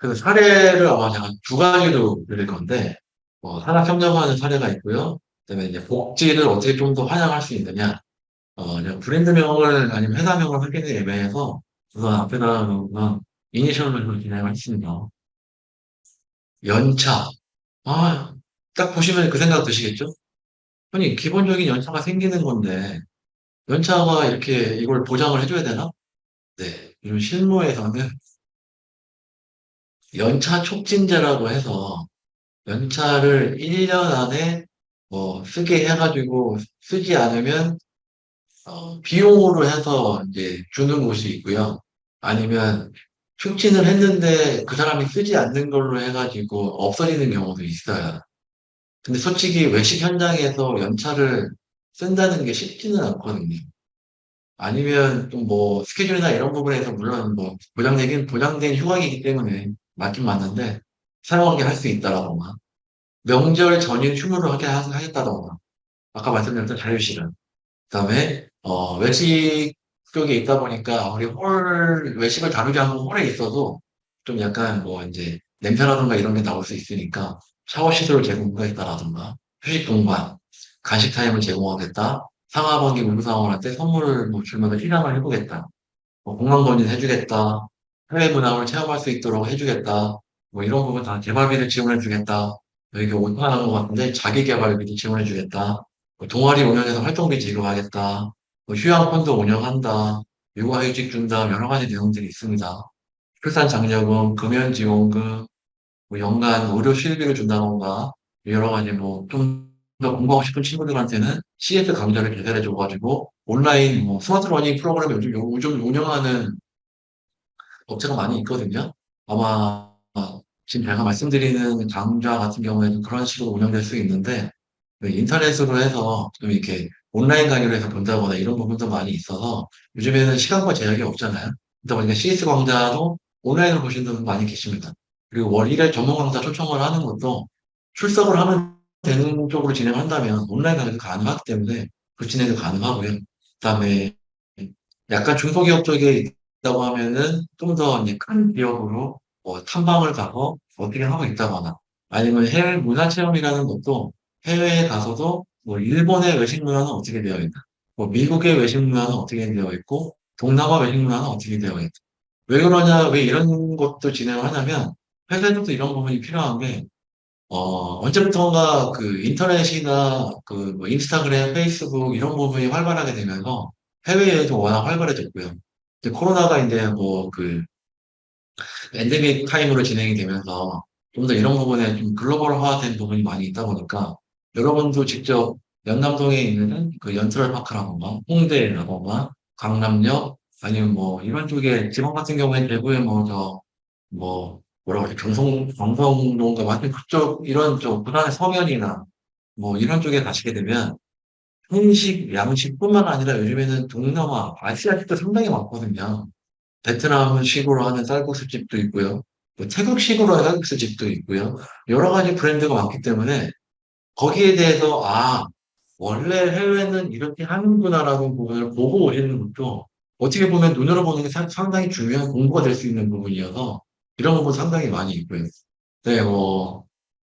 그래서 사례를 아마 제가 두 가지로 드릴 건데, 산학 협력하는 사례가 있고요. 그다음에 이제 복지를 어떻게 좀 더 환영할 수 있느냐. 제가 브랜드명을 아니면 회사명을 하기는 애매해서 우선 앞에다가 이니셜로 진행을 했습니다. 연차. 아, 딱 보시면 그 생각 드시겠죠? 아니, 기본적인 연차가 생기는 건데, 연차가 이렇게 이걸 보장을 해줘야 되나? 네. 요즘 실무에서는 연차 촉진제라고 해서 연차를 1년 안에 쓰게 해가지고 쓰지 않으면 비용으로 해서 이제 주는 곳이 있고요. 아니면 촉진을 했는데 그 사람이 쓰지 않는 걸로 해가지고 없어지는 경우도 있어요. 근데 솔직히 외식 현장에서 연차를 쓴다는 게 쉽지는 않거든요. 아니면 또 뭐 스케줄이나 이런 부분에서 물론 뭐 보장된 휴학이기 때문에 맞긴 맞는데 사용하게 할 수 있다라던가 명절 전인 휴무를 하겠다던가 아까 말씀드렸던 자유시간 그다음에 외식 쪽에 있다 보니까 우리 홀 외식을 다루지 않은 홀에 있어도 좀 약간 뭐 이제 냄새라든가 이런 게 나올 수 있으니까 샤워 시설을 제공하겠다라든가 휴식 공간, 간식 타임을 제공하겠다. 상하반기 운동사원한테 선물을 뭐 주면서 희망을 해보겠다. 뭐 공간 건의를 해주겠다. 해외 문화를 체험할 수 있도록 해주겠다. 뭐 이런 부분 다 개발비를 지원해주겠다. 여기 오픈하는 것 같은데 자기 개발비도 지원해주겠다. 뭐 동아리 운영해서 활동비 지급하겠다. 뭐 휴양펀드 운영한다. 육아휴직 준다. 여러 가지 내용들이 있습니다. 출산 장려금, 금연지원금, 뭐 연간 의료 실비를 준다던가 여러 가지 뭐 좀 더 공부하고 싶은 친구들한테는 CS 강좌를 개설해 줘가지고 온라인 뭐 스마트 러닝 프로그램 요즘 운영하는 업체가 많이 있거든요. 아마 지금 제가 말씀드리는 강좌 같은 경우에는 그런 식으로 운영될 수 있는데 그 인터넷으로 해서 좀 이렇게 온라인 강의로 해서 본다거나 이런 부분도 많이 있어서 요즘에는 시간과 제약이 없잖아요. 그러다 보니까 CS 강좌도 온라인으로 보시는 분들 많이 계십니다. 그리고 월 1회 전문 강사 초청을 하는 것도 출석을 하면 되는 쪽으로 진행한다면 온라인 강의도 가능하기 때문에 그 진행도 가능하고요. 그다음에 약간 중소기업 쪽에 있다고 하면은 좀 더 이제 큰 기업으로 탐방을 가서 어떻게 하고 있다거나 아니면 해외 문화 체험이라는 것도 해외에 가서도 뭐 일본의 외식 문화는 어떻게 되어 있나, 뭐 미국의 외식 문화는 어떻게 되어 있고 동남아 외식 문화는 어떻게 되어 있나. 왜 그러냐, 왜 이런 것도 진행을 하냐면 회사에서도 이런 부분이 필요한 게 언제부턴가 그 인터넷이나 그 뭐 인스타그램, 페이스북 이런 부분이 활발하게 되면서 해외에도 워낙 활발해졌고요. 이제 코로나가 이제 뭐 그 엔데믹 타임으로 진행이 되면서 좀 더 이런 부분에 좀 글로벌화된 부분이 많이 있다 보니까 여러분도 직접 연남동에 있는 그 연트럴파크라던가 홍대라던가 강남역 아니면 뭐 이런 쪽에 지방 같은 경우에 대구에 뭐 뭐라고 하지 경성동가 맞은 그쪽 이런 쪽 부산의 서면이나 뭐 이런 쪽에 가시게 되면 한식, 양식뿐만 아니라 요즘에는 동남아, 아시아식도 상당히 많거든요. 베트남식으로 하는 쌀국수 집도 있고요. 뭐 태국식으로 하는 쌀국수 집도 있고요. 여러 가지 브랜드가 많기 때문에 거기에 대해서 원래 해외는 이렇게 하는구나라는 부분을 보고 오시는 것도 어떻게 보면 눈으로 보는 게 상당히 중요한 공부가 될 수 있는 부분이어서 이런 부분 상당히 많이 있고요. 네, 뭐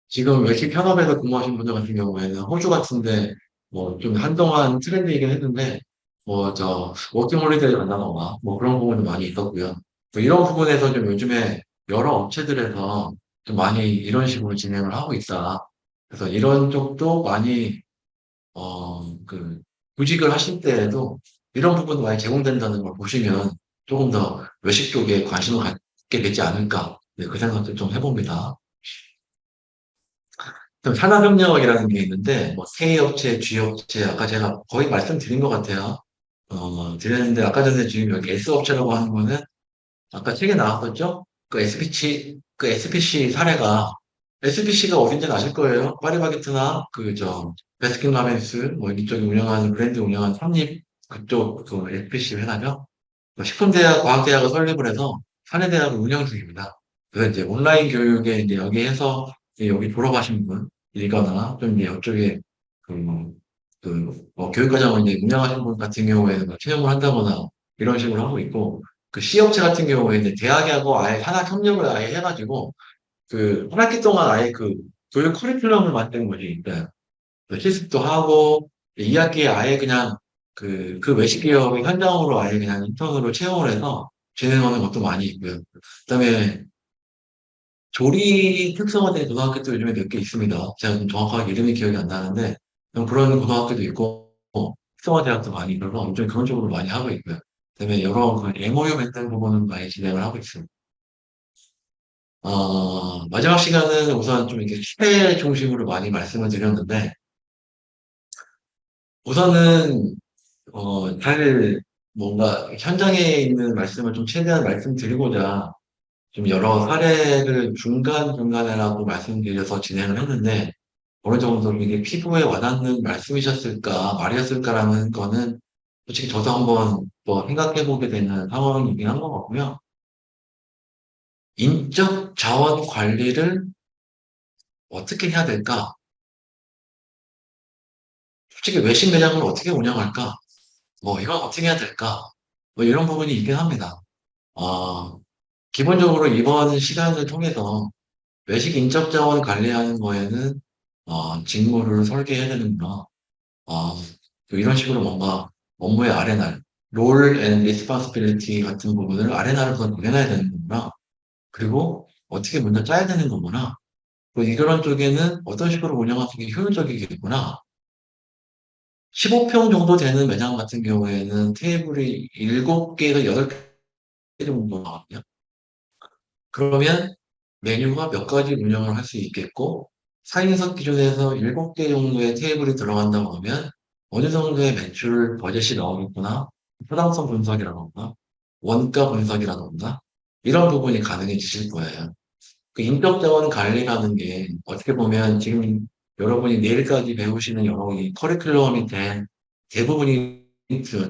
지금 외식 현업에서 근무하시는 분들 같은 경우에는 호주 같은데 뭐 좀 한동안 트렌드이긴 했는데 뭐 저 워킹홀리데이 간다던가 뭐 그런 부분도 많이 있었고요. 뭐 이런 부분에서 좀 요즘에 여러 업체들에서 좀 많이 이런 식으로 진행을 하고 있다. 그래서 이런 쪽도 많이 그 구직을 하실 때에도 이런 부분도 많이 제공된다는 걸 보시면 조금 더 외식 쪽에 관심을 갖게 되지 않을까. 네, 그 생각도 좀 해봅니다. 그럼 산학협력이라는 게 있는데, 뭐, K업체, G업체, 아까 제가 거의 말씀드린 것 같아요. 드렸는데, 아까 전에 지금 여기 S업체라고 하는 거는, 아까 책에 나왔었죠? 그 SPC 사례가, SPC가 어딘지는 아실 거예요. 파리바게트나, 베스킨라빈스, 뭐, 이쪽에 운영하는, 브랜드 운영하는 삼립, 그쪽, 그 SPC 회사죠? 식품대학, 과학대학을 설립을 해서 사내대학을 운영 중입니다. 그래서 이제 온라인 교육에 이제 여기에서 이제 여기 졸업하신 분, 이거나 좀 이제 이쪽에 교육과정을 이제 운영하시는 분 같은 경우에는 뭐 채용을 한다거나 이런 식으로 하고 있고, 그 C업체 같은 경우에는 대학하고 아예 산학 협력을 아예 해가지고 그 한 학기 동안 아예 그 교육 커리큘럼을 만드는 거지. 그러니까 그 실습도 하고 2학기에 아예 그냥 그 외식 기업의 현장으로 아예 그냥 인턴으로 채용을 해서 진행하는 것도 많이 있고요. 그다음에 조리 특성화된 고등학교도 요즘에 몇 개 있습니다. 제가 좀 정확하게 이름이 기억이 안 나는데 그런 고등학교도 있고 특성화 대학도 많이 있어서 요즘 그런 쪽으로 많이 하고 있고요. 그다음에 여러 그 MOU 맺는 부분은 많이 진행을 하고 있습니다. 마지막 시간은 우선 좀 이렇게 시대 중심으로 많이 말씀을 드렸는데 우선은 잘 뭔가 현장에 있는 말씀을 좀 최대한 말씀드리고자 좀 여러 사례를 중간중간에라도 말씀드려서 진행을 했는데 어느 정도 이게 피부에 와닿는 말씀이셨을까, 말이었을까라는 거는 솔직히 저도 한번 또 생각해보게 되는 상황이긴 한 것 같고요. 인적 자원 관리를 어떻게 해야 될까? 솔직히 외식 매장을 어떻게 운영할까? 뭐 이걸 어떻게 해야 될까? 뭐 이런 부분이 있긴 합니다. 어, 기본적으로 이번 시간을 통해서 외식 인적 자원 관리하는 거에는 직무를 설계해야 되는구나. 어, 또 이런 식으로 뭔가 업무의 아레나, 롤 앤 리스폰시빌리티 같은 부분을 아레나를 더 정해놔야 되는 거구나. 그리고 어떻게 먼저 짜야 되는 거구나. 또 이런 쪽에는 어떤 식으로 운영하는 게 효율적이겠구나. 15평 정도 되는 매장 같은 경우에는 테이블이 7개에서 8개 정도 나거든요. 그러면 메뉴가 몇 가지 운영을 할 수 있겠고, 4인석 기준에서 7개 정도의 테이블이 들어간다고 하면 어느 정도의 매출 버젯이 나오겠구나. 타당성 분석이라던가, 원가 분석이라던가, 이런 부분이 가능해지실 거예요. 그 인적 자원 관리라는 게 어떻게 보면 지금 여러분이 내일까지 배우시는 여러 이 커리큘럼이 된 대부분이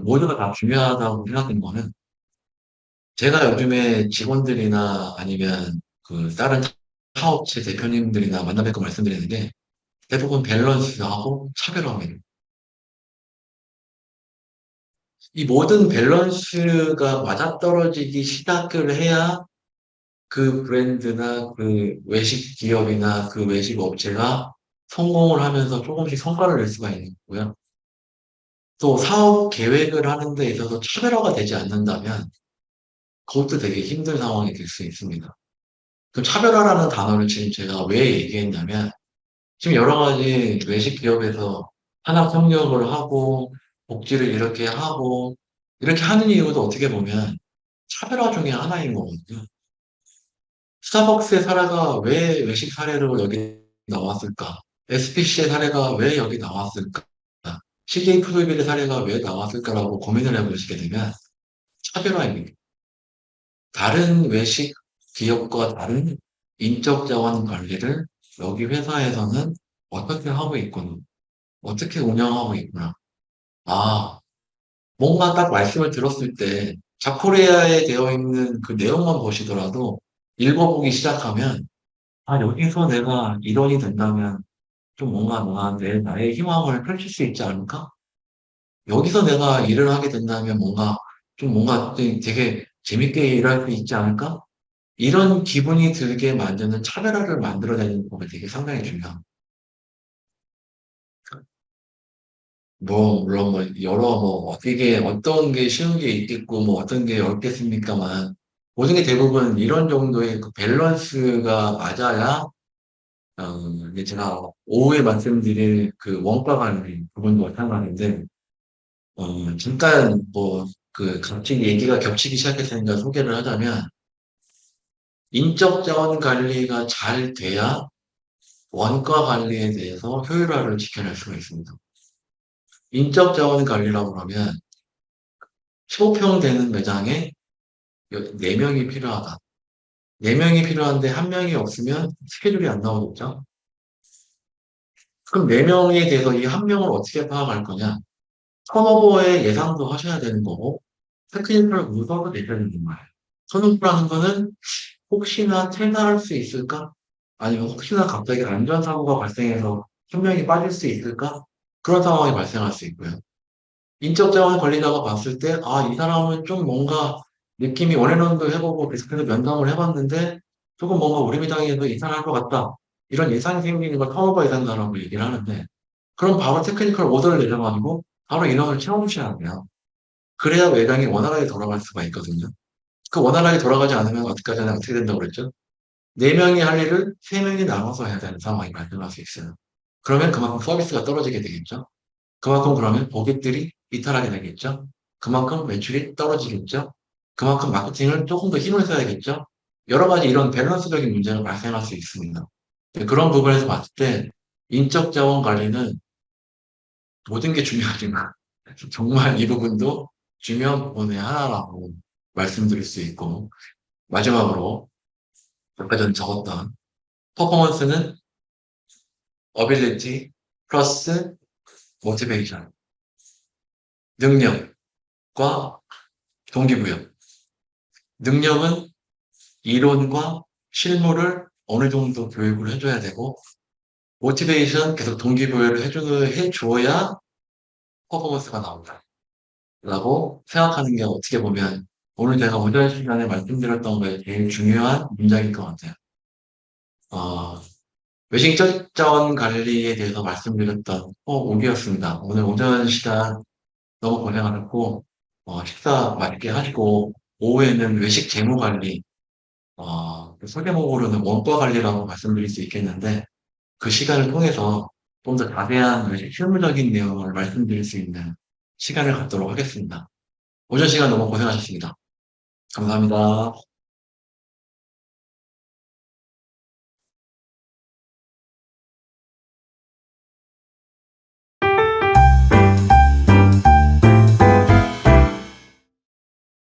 모두가 다 중요하다고 생각하는 거는 제가 요즘에 직원들이나 아니면 그 다른 사업체 대표님들이나 만나 뵙고 말씀드리는 게 대부분 밸런스하고 차별화입니다. 이 모든 밸런스가 맞아떨어지기 시작을 해야 그 브랜드나 그 외식 기업이나 그 외식 업체가 성공을 하면서 조금씩 성과를 낼 수가 있는 거고요. 또 사업 계획을 하는 데 있어서 차별화가 되지 않는다면 그것도 되게 힘든 상황이 될 수 있습니다. 그 차별화라는 단어를 지금 제가 왜 얘기했냐면 지금 여러 가지 외식 기업에서 산업 협력을 하고 복지를 이렇게 하고 이렇게 하는 이유도 어떻게 보면 차별화 중에 하나인 거거든요. 스타벅스의 사례가 왜 외식 사례로 여기 나왔을까? SPC의 사례가 왜 여기 나왔을까? CJ 푸드빌의 사례가 왜 나왔을까라고 고민을 해보시게 되면 차별화입니다. 다른 외식 기업과 다른 인적 자원 관리를 여기 회사에서는 어떻게 하고 있구나. 어떻게 운영하고 있구나. 아, 뭔가 딱 말씀을 들었을 때 자코리아에 되어 있는 그 내용만 보시더라도 읽어보기 시작하면 아, 여기서 내가 일원이 된다면 좀 뭔가 나의 희망을 펼칠 수 있지 않을까? 여기서 내가 일을 하게 된다면 뭔가 되게 재밌게 일할 수 있지 않을까? 이런 기분이 들게 만드는 차별화를 만들어내는 부분이 되게 상당히 중요합니다. 물론 어떤 게 쉬운 게 있겠고, 뭐, 어떤 게 어렵겠습니까만, 모든 게 대부분 이런 정도의 그 밸런스가 맞아야, 이제 제가 오후에 말씀드릴 그 원가 관리 부분도 마찬가지인데, 잠깐 갑자기 얘기가 겹치기 시작했으니까 소개를 하자면, 인적 자원 관리가 잘 돼야 원가 관리에 대해서 효율화를 지켜낼 수가 있습니다. 인적 자원 관리라고 하면 15평 되는 매장에 4명이 필요하다. 4명이 필요한데 1명이 없으면 스케줄이 안 나오겠죠? 그럼 4명에 대해서 이 1명을 어떻게 파악할 거냐? 턴오버의 예상도 하셔야 되는 거고, 테크니컬 문서도 내셔야 되는 거예요. 턴오버라는 거는 혹시나 퇴사할 수 있을까? 아니면 혹시나 갑자기 안전사고가 발생해서 1명이 빠질 수 있을까? 그런 상황이 발생할 수 있고요. 인적 자원 관리자가 봤을 때, 아, 이 사람은 좀 뭔가 느낌이 원앤원도 해보고 계속해서 면담을 해봤는데 조금 뭔가 우리 미당에도 이상할 것 같다. 이런 예상이 생기는 걸 커버가 된다라고 얘기를 하는데 그럼 바로 테크니컬 오더를 내려가지고 바로 인원을 채워주셔야 돼요. 그래야 외당이 원활하게 돌아갈 수가 있거든요. 그 원활하게 돌아가지 않으면 어떻게 전에 어떻게 된다고 그랬죠? 네 명이 할 일을 세 명이 나눠서 해야 되는 상황이 발생할 수 있어요. 그러면 그만큼 서비스가 떨어지게 되겠죠. 그만큼 그러면 고객들이 이탈하게 되겠죠. 그만큼 매출이 떨어지겠죠. 그만큼 마케팅을 조금 더 힘을 써야겠죠. 여러 가지 이런 밸런스적인 문제가 발생할 수 있습니다. 그런 부분에서 봤을 때 인적 자원 관리는 모든 게 중요하지만 정말 이 부분도 중요한 부분의 하나라고 말씀드릴 수 있고 마지막으로 아까 전 적었던 퍼포먼스는 어빌리티 플러스 모티베이션 능력과 동기부여 능력은 이론과 실무를 어느 정도 교육을 해줘야 되고 모티베이션 계속 동기부여를 해줘야 퍼포먼스가 나온다 라고 생각하는 게 어떻게 보면 오늘 제가 오전 시간에 말씀드렸던 거에 제일 중요한 문장일 것 같아요. 어, 외식적 자원 관리에 대해서 말씀드렸던 오기였습니다. 오늘 오전 시간 너무 고생하셨고 식사 맛있게 하시고 오후에는 외식 재무 관리 소규모로는 원가 관리라고 말씀드릴 수 있겠는데 그 시간을 통해서 좀 더 자세한 외식 실무적인 내용을 말씀드릴 수 있는 시간을 갖도록 하겠습니다. 오전 시간 너무 고생하셨습니다. 감사합니다.